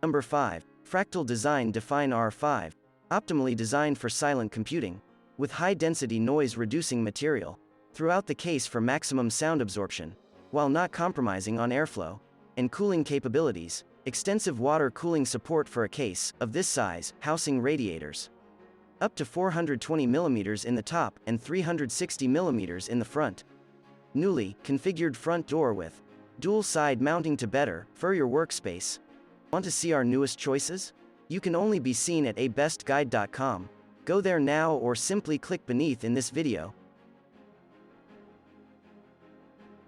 Number 5. Fractal Design Define R5. Optimally designed for silent computing, with high-density noise-reducing material throughout the case for maximum sound absorption, while not compromising on airflow and cooling capabilities. Extensive water cooling support for a case of this size, housing radiators up to 420 mm in the top and 360 mm in the front. Newly configured front door with dual side mounting to better for your workspace. Want to see our newest choices? You can only be seen at abestguide.com. Go there now or simply click beneath in this video.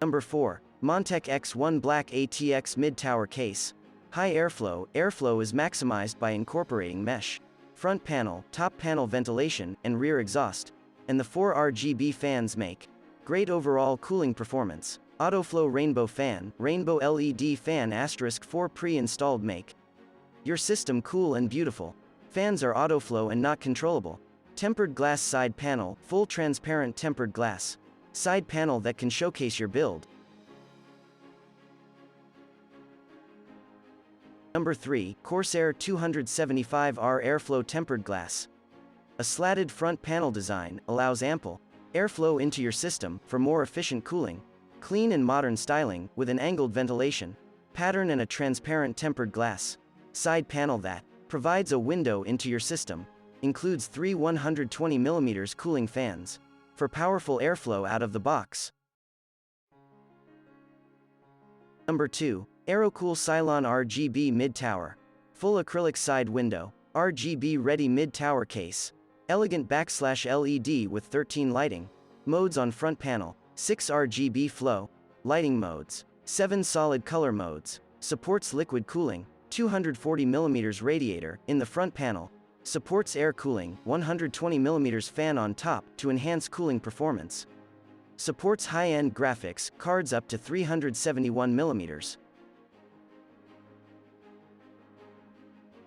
Number 4. Montech X1 Black ATX Mid Tower Case. High airflow. Airflow is maximized by incorporating mesh front panel, top panel ventilation, and rear exhaust, and the 4 RGB fans make great overall cooling performance. Autoflow Rainbow Fan, Rainbow LED Fan *4 pre-installed make your system cool and beautiful. Fans are autoflow and not controllable. Tempered glass side panel, full transparent tempered glass side panel that can showcase your build. Number 3. Corsair 275R Airflow Tempered Glass. A slatted front panel design allows ample airflow into your system for more efficient cooling. Clean and modern styling with an angled ventilation pattern and a transparent tempered glass side panel that provides a window into your system. Includes 3 120 mm cooling fans for powerful airflow out of the box. Number 2. AeroCool Cylon RGB Mid Tower. Full acrylic side window, RGB ready mid tower case. Elegant /LED with 13 lighting modes on front panel, 6 RGB flow lighting modes, 7 solid color modes. Supports liquid cooling, 240 mm radiator in the front panel. Supports air cooling, 120 mm fan on top to enhance cooling performance. Supports high-end graphics cards up to 371 mm.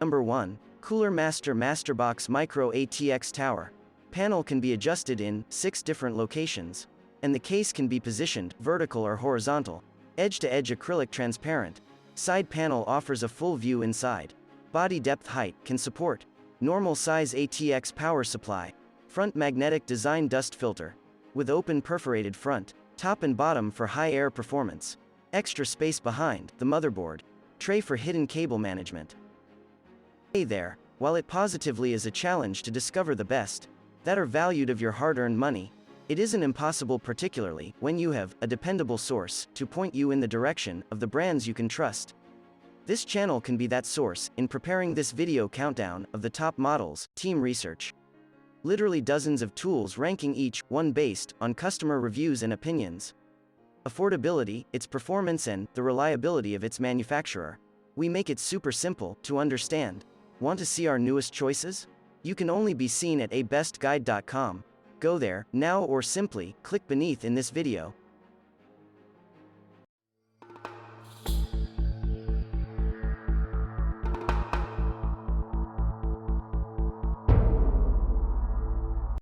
Number 1. Cooler Master MasterBox Micro-ATX Tower. Panel can be adjusted in 6 different locations, and the case can be positioned vertical or horizontal. Edge-to-edge acrylic transparent. Side panel offers a full view inside. Body depth height can support normal size ATX power supply. Front magnetic design dust filter with open perforated front, top and bottom for high air performance. Extra space behind the motherboard. Tray for hidden cable management. Hey there, while it positively is a challenge to discover the best that are valued of your hard-earned money, it isn't impossible, particularly when you have a dependable source to point you in the direction of the brands you can trust. This channel can be that source in preparing this video countdown of the top models, team research. Literally dozens of tools ranking each one based on customer reviews and opinions. Affordability, its performance, and the reliability of its manufacturer. We make it super simple to understand. Want to see our newest choices? You can only be seen at abestguide.com. Go there now or simply click beneath in this video.